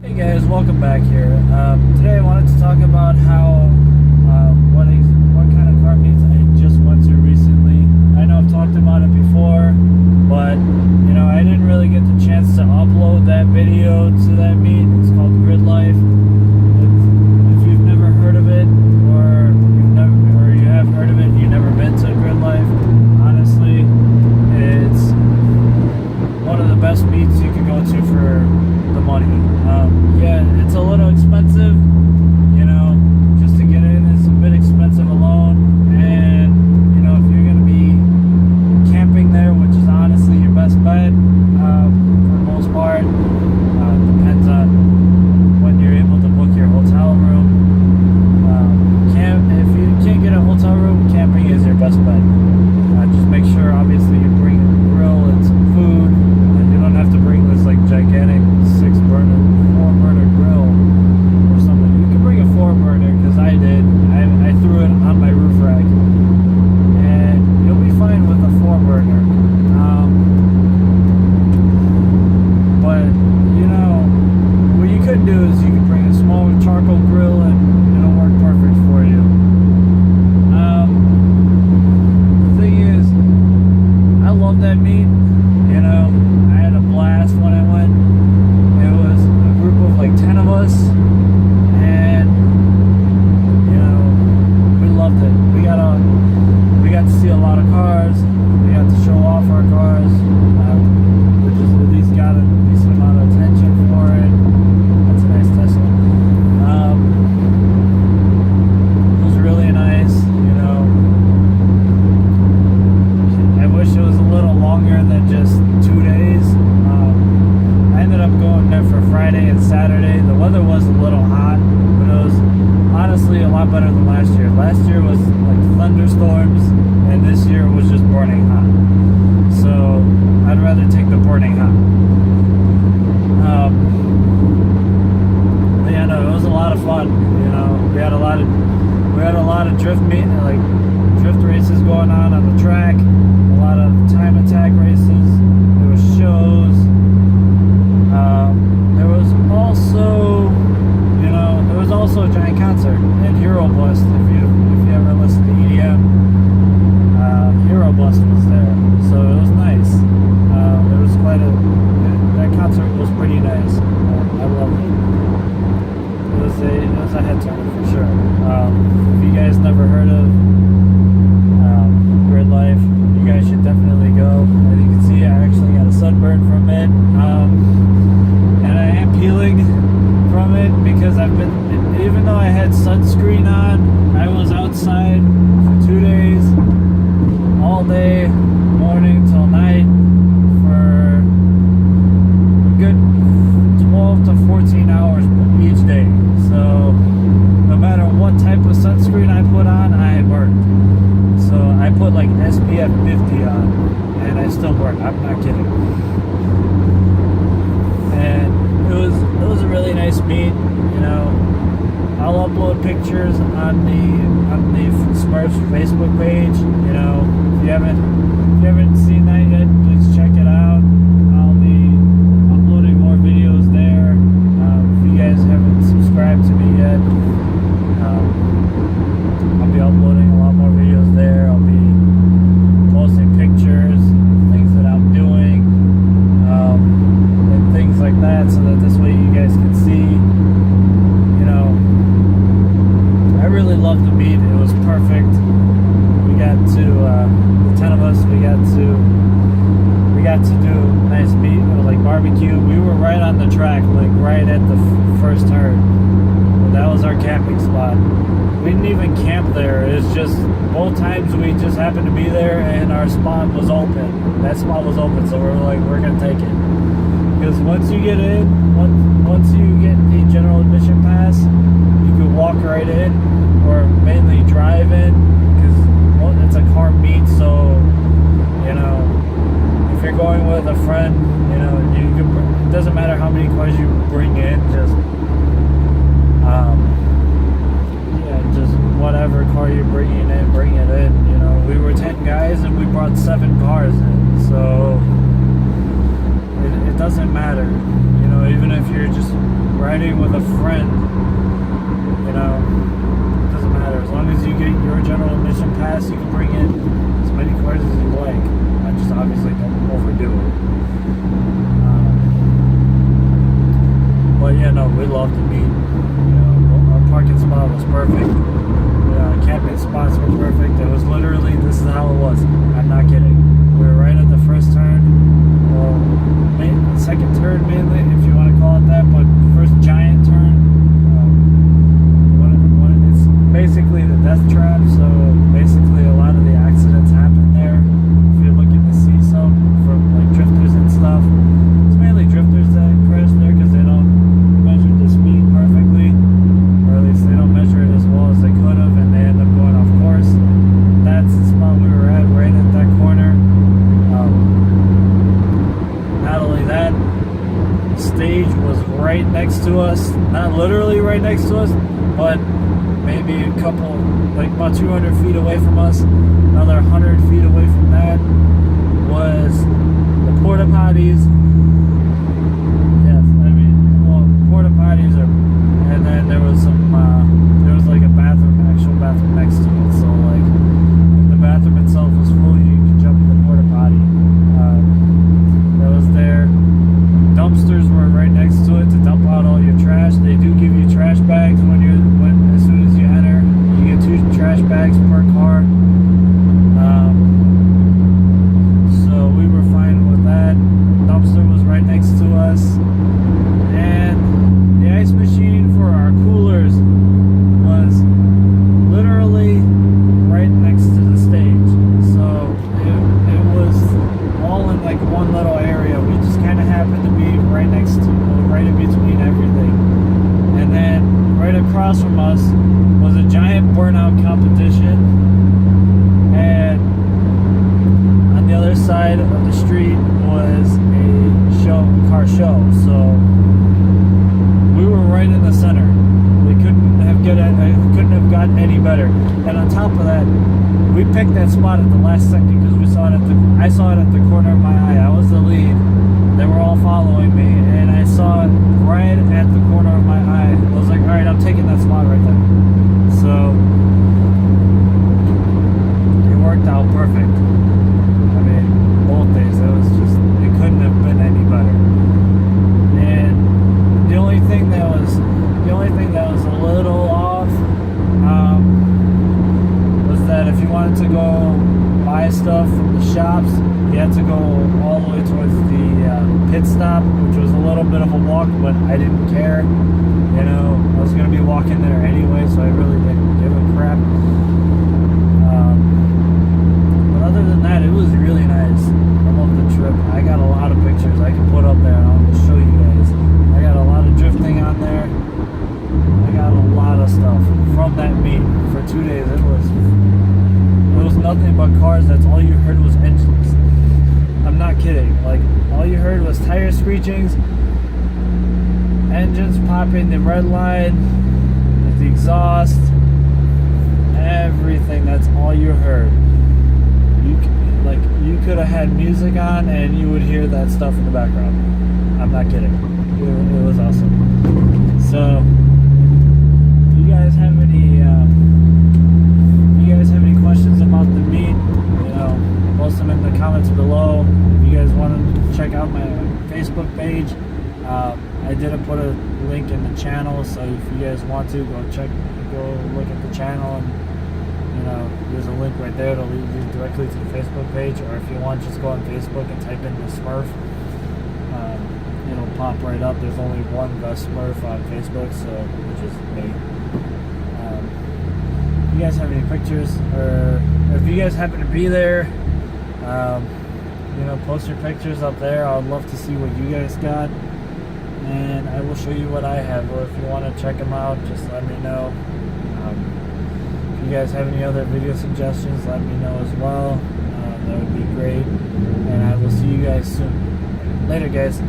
Hey guys, welcome back here. Today I wanted to talk about how what kind of car meets I just went to recently. I know I've talked about it before, but I didn't really get the chance to upload that video to that meet. It's called Gridlife. If you've never heard of it, or you have heard of it and you've never been to Gridlife, honestly, it's one of the best meets you can go to for the money. Yeah, it's a little expensive, just to get in. It's a bit expensive alone, and if you're going to be camping there, which is honestly your best bet for the most part, depends on when you're able to book your hotel room. If you can't get a hotel room, camping is your best bet. Just make sure, obviously, you bring a grill and some food. You don't have to bring this gigantic 4-burner grill or something. You can bring a 4-burner, because I did. I threw it on my roof rack, and you'll be fine with a 4-burner. But what you could do is you could bring a small charcoal grill, and it'll work perfect for you. The thing is, I love that meet. I had a blast when I went. It was a group of 10 of us, and we loved it. We got to see a lot of cars. We got to show off our cars. We just at least got a decent amount of attention for it. That's a nice Tesla. It was really nice. I wish it was a little longer than just 2 days. I ended up going there for Friday and Saturday. The weather was a little hot, but it was honestly a lot better than last year. Last year was thunderstorms, and this year was just burning hot. So I'd rather take the burning hot. But yeah, no, it was a lot of fun. We had a lot of drift races going on the track. A lot of time attack races. There was shows. There was also a giant concert in Hero Bus. If you ever listen to EDM, Hero Bus was there, so it was nice. There was that concert was pretty nice. I loved it. It was a head turner for sure. If you guys never heard of Gridlife, you guys should definitely go. As you can see, I actually got a sunburn from it, and I am peeling from it because even though I had sunscreen on, I was outside for 2 days, all day, morning till night, for a good 12 to 14 hours each day. So no matter what type of sunscreen I put on, I burned. So I put SPF 50 on, and I still burned. I'm not kidding. And it was a really nice meet. I'll upload pictures on the Smurfs Facebook page. If you haven't seen that yet, please check it out. I'll be uploading more videos there. If you guys haven't subscribed to me yet, I'll be uploading a lot more videos there. I'll be posting pictures, things that I'm doing, and things like that, so that this way you guys can see. I really loved the meet. It was perfect. We got to the 10 of us. We got to do a nice meet, barbecue. We were right on the track, right at the first turn. That was our camping spot. We didn't even camp there. It's just both times we just happened to be there, and our spot was open. That spot was open, so we're gonna take it. Because once you get in, once you get the general admission pass, you can walk right in, or mainly drive in, because it's a car meet. So if you're going with a friend, it doesn't matter how many cars you bring in, just whatever car you're bringing in, bring it in. We were 10 guys, and we brought 7 cars in, so it doesn't matter. Even if you're just riding with a friend, you know, it doesn't matter. As long as you get your general admission pass, you can bring in as many cars as you like. I just obviously don't overdo it. But yeah, no, we loved the meet. You know, our parking spot was perfect. Camping spots were perfect. It was literally, this is how it was. I'm not kidding. We were right at the first turn, or second turn mainly, if you want to call it that, but first giant turn. It's basically the death trap, so basically a lot of the accidents happen there. If you're looking to see some from like drifters and stuff, it's mainly drifters that crash there because they don't measure the speed perfectly, or at least they don't measure it as well as they could have, and they end up going off course. That's the spot we were at, right at that corner. Not only that, the stage was right next to us, not literally right next to us, but maybe a couple, like about 200 feet away from us. Another 100 feet away from that was the porta potties. Yes, I mean, well, porta potties are, and then there was some, there was like a bathroom, actual bathroom next to it. So like, the bathroom itself was full. You could jump in the porta potty. That was there. Dumpsters were right next to it to dump out all your trash. They do give you trash bags as soon as you enter. You get 2 trash bags per car. So we were fine with that. Dumpster was right next to us, and the ice machine for our coolers was literally right next to the stage. So it was all in like one little area. We just kind of happened to be right next to, right in between everything. And then right across from us was a giant burnout competition, and on the other side of the street was a car show. So we were right in the center. We couldn't have gotten any better. And on top of that, we picked that spot at the last second because I saw it at the corner of my eye. I was the lead. They were all following me, and I saw it right at the corner of my eye. I was like, all right, I'm taking that spot right there. So it worked out perfect. I mean, both days, it couldn't have been any better. And the only thing that was a little off was that if you wanted to go buy stuff from the shops, you had to go all the way towards the pit stop, which was a little bit of a walk, but I didn't care. You know, I was going to be walking there anyway, so I really didn't give a crap. But other than that, it was really nice. I loved the trip. I got a lot of pictures I can put up there, and I'll show you guys. I got a lot of drifting on there. I got a lot of stuff from that meet for 2 days. It was nothing but cars. That's all you heard was engines. I'm not kidding. Like, all you heard was tire screechings, engines popping, the red line, the exhaust, everything. That's all you heard. You could have had music on and you would hear that stuff in the background. I'm not kidding. It was awesome. So, you guys have any questions about the meet, you know, post them in the comments below. If you guys want to check out my Facebook page, I didn't put a link in the channel, so if you guys want to go look at the channel, and you know, there's a link right there to lead you directly to the Facebook page. Or if you want, just go on Facebook and type in the Smurf. It'll pop right up. There's only one the Smurf on Facebook, so which is me. If you guys have any pictures, or if you guys happen to be there, you know, post your pictures up there. I'd love to see what you guys got, and I will show you what I have. Or if you want to check them out, just let me know. If you guys have any other video suggestions, let me know as well. That would be great, and I will see you guys soon. Later, guys.